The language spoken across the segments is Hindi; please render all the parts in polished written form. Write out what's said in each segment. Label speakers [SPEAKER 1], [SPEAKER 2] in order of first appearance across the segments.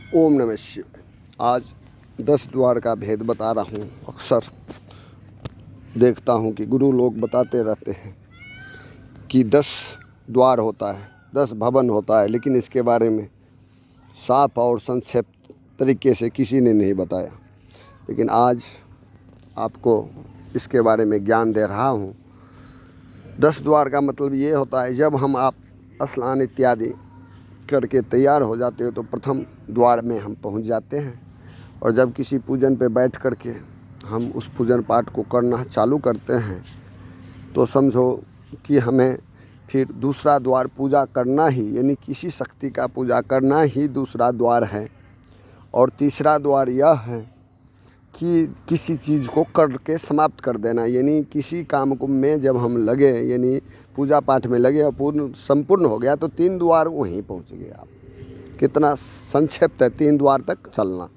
[SPEAKER 1] ओम नमः शिवाय। आज 10 द्वार का भेद बता रहा हूँ। अक्सर देखता हूँ कि गुरु लोग बताते रहते हैं कि 10 द्वार होता है, 10 भवन होता है, लेकिन इसके बारे में साफ और संक्षिप्त तरीके से किसी ने नहीं बताया। लेकिन आज आपको इसके बारे में ज्ञान दे रहा हूँ। 10 द्वार का मतलब ये होता है, जब हम आप स्नान इत्यादि करके तैयार हो जाते हो तो प्रथम द्वार में हम पहुंच जाते हैं, और जब किसी पूजन पे बैठ कर के हम उस पूजन पाठ को करना चालू करते हैं तो समझो कि हमें फिर दूसरा द्वार पूजा करना ही, यानी किसी शक्ति का पूजा करना ही दूसरा द्वार है। और तीसरा द्वार यह है कि किसी चीज़ को करके समाप्त कर देना, यानी किसी काम को में जब हम लगे, यानी पूजा पाठ में लगे और पूर्ण संपूर्ण हो गया तो 3 द्वार वहीं पहुंच गए आप। कितना संक्षिप्त है 3 द्वार तक चलना।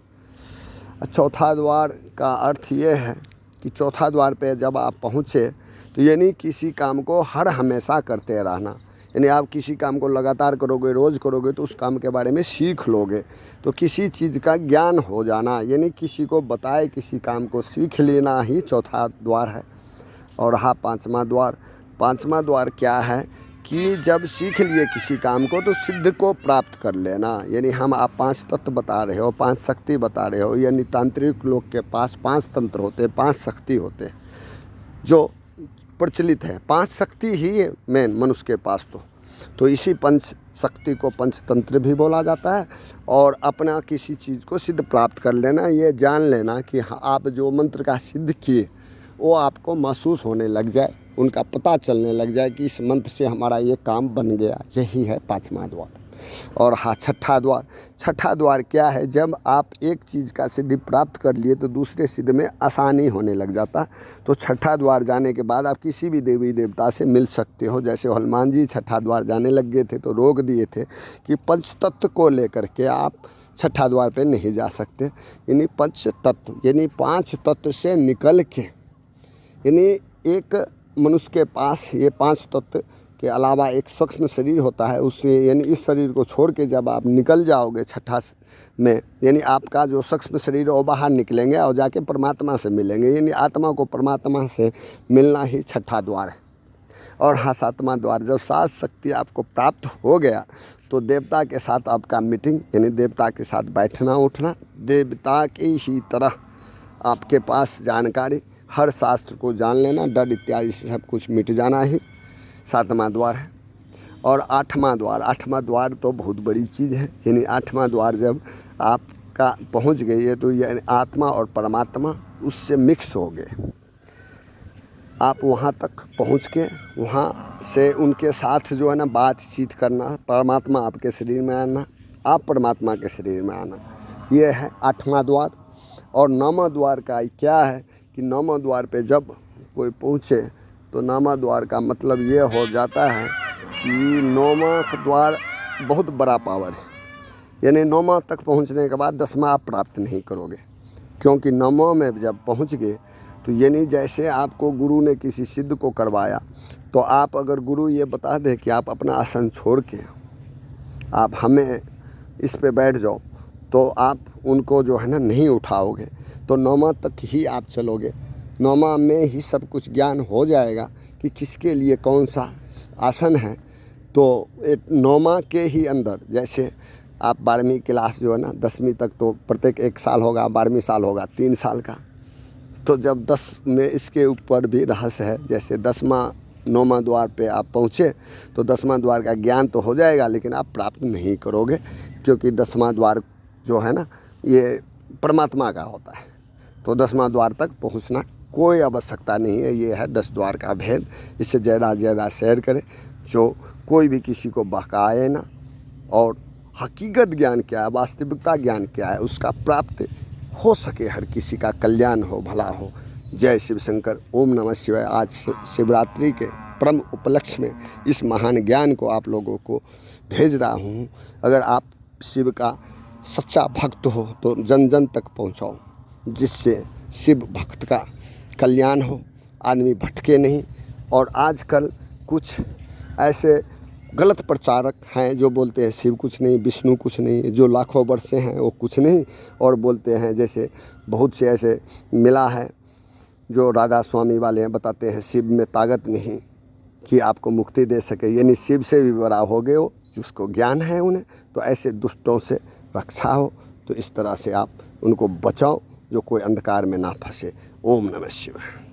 [SPEAKER 1] चौथा द्वार का अर्थ ये है कि चौथा द्वार पे जब आप पहुँचे तो यानी किसी काम को हर हमेशा करते रहना, यानी आप किसी काम को लगातार करोगे, रोज़ करोगे तो उस काम के बारे में सीख लोगे, तो किसी चीज़ का ज्ञान हो जाना, यानी किसी को बताए किसी काम को सीख लेना ही चौथा द्वार है। और हाँ, पाँचवा द्वार क्या है कि जब सीख लिए किसी काम को तो सिद्ध को प्राप्त कर लेना, यानी हम आप 5 तत्व बता रहे हो, 5 शक्ति बता रहे हो, यानी तांत्रिक लोग के पास 5 तंत्र होते हैं, 5 शक्ति होते हैं जो प्रचलित है। 5 शक्ति ही है मेन मनुष्य के पास। तो इसी पंच शक्ति को पंचतंत्र भी बोला जाता है। और अपना किसी चीज़ को सिद्ध प्राप्त कर लेना, ये जान लेना कि आप जो मंत्र का सिद्ध किए वो आपको महसूस होने लग जाए, उनका पता चलने लग जाए कि इस मंत्र से हमारा ये काम बन गया। यही है 5वां द्वार। और हाँ, छठा द्वार क्या है, जब आप एक चीज़ का सिद्धि प्राप्त कर लिए तो दूसरे सिद्ध में आसानी होने लग जाता। तो छठा द्वार जाने के बाद आप किसी भी देवी देवता से मिल सकते हो। जैसे हनुमान जी छठा द्वार जाने लग गए थे तो रोक दिए थे कि पंचतत्व को लेकर के आप छठा द्वार पे नहीं जा सकते, यानी पंचतत्व यानी 5 तत्व से निकल के, यानी एक मनुष्य के पास ये 5 तत्व के अलावा एक सूक्ष्म शरीर होता है, उससे यानी इस शरीर को छोड़ के जब आप निकल जाओगे छठा में, यानी आपका जो सूक्ष्म शरीर है वो बाहर निकलेंगे और जाके परमात्मा से मिलेंगे, यानी आत्मा को परमात्मा से मिलना ही छठा द्वार है। और हाँ, 7वां द्वार, जब 7 शक्ति आपको प्राप्त हो गया तो देवता के साथ आपका मीटिंग, यानी देवता के साथ बैठना उठना, देवता की ही तरह आपके पास जानकारी, हर शास्त्र को जान लेना, डर इत्यादि से सब कुछ मिट जाना ही 7वां द्वार है। और 8वां द्वार तो बहुत बड़ी चीज़ है, यानी 8वां द्वार जब आपका पहुंच गई है तो यानी आत्मा और परमात्मा उससे मिक्स हो गए। आप वहां तक पहुंच के वहां से उनके साथ जो है ना बातचीत करना, परमात्मा आपके शरीर में आना, आप परमात्मा के शरीर में आना, ये है 8वां द्वार। और 9वां द्वार का क्या है कि 9वां द्वार पे जब कोई पहुँचे तो 9वां द्वार का मतलब ये हो जाता है कि 9वां द्वार बहुत बड़ा पावर है, यानी 9वां तक पहुंचने के बाद 10वां आप प्राप्त नहीं करोगे, क्योंकि 9वां में जब पहुंच गए तो यानी जैसे आपको गुरु ने किसी सिद्ध को करवाया, तो आप अगर गुरु ये बता दे कि आप अपना आसन छोड़ के आप हमें इस पे बैठ जाओ, तो आप उनको जो है ना नहीं उठाओगे, तो 9वां तक ही आप चलोगे। 9वां में ही सब कुछ ज्ञान हो जाएगा कि किसके लिए कौन सा आसन है। तो 9वां के ही अंदर, जैसे आप 12वीं क्लास जो है ना 10वीं तक तो प्रत्येक 1 साल होगा, 12वीं साल होगा 3 साल का, तो जब 10 में इसके ऊपर भी रहस्य है। जैसे 9वां द्वार पे आप पहुँचे तो 10वां द्वार का ज्ञान तो हो जाएगा, लेकिन आप प्राप्त नहीं करोगे, क्योंकि 10वां द्वार जो है ना ये परमात्मा का होता है। तो 10वां द्वार तक पहुंचना कोई आवश्यकता नहीं है। ये है 10 द्वार का भेद। इससे ज़्यादा शेयर करें, जो कोई भी किसी को बहकाए ना, और हकीकत ज्ञान क्या है, वास्तविकता ज्ञान क्या है, उसका प्राप्त हो सके, हर किसी का कल्याण हो, भला हो। जय शिव शंकर। ओम नमः शिवाय। आज शिवरात्रि के परम उपलक्ष्य में इस महान ज्ञान को आप लोगों को भेज रहा हूँ। अगर आप शिव का सच्चा भक्त हो तो जन जन तक पहुँचाओ, जिससे शिव भक्त का कल्याण हो, आदमी भटके नहीं। और आजकल कुछ ऐसे गलत प्रचारक हैं जो बोलते हैं शिव कुछ नहीं, विष्णु कुछ नहीं, जो लाखों वर्ष से हैं वो कुछ नहीं, और बोलते हैं जैसे बहुत से ऐसे मिला है जो राधा स्वामी वाले हैं, बताते हैं शिव में ताकत नहीं कि आपको मुक्ति दे सके, यानी शिव से भी बड़ा हो गए हो, जिसको ज्ञान है उन्हें। तो ऐसे दुष्टों से रक्षा हो, तो इस तरह से आप उनको बचाओ जो कोई अंधकार में ना फंसे। ओम नमः शिवाय।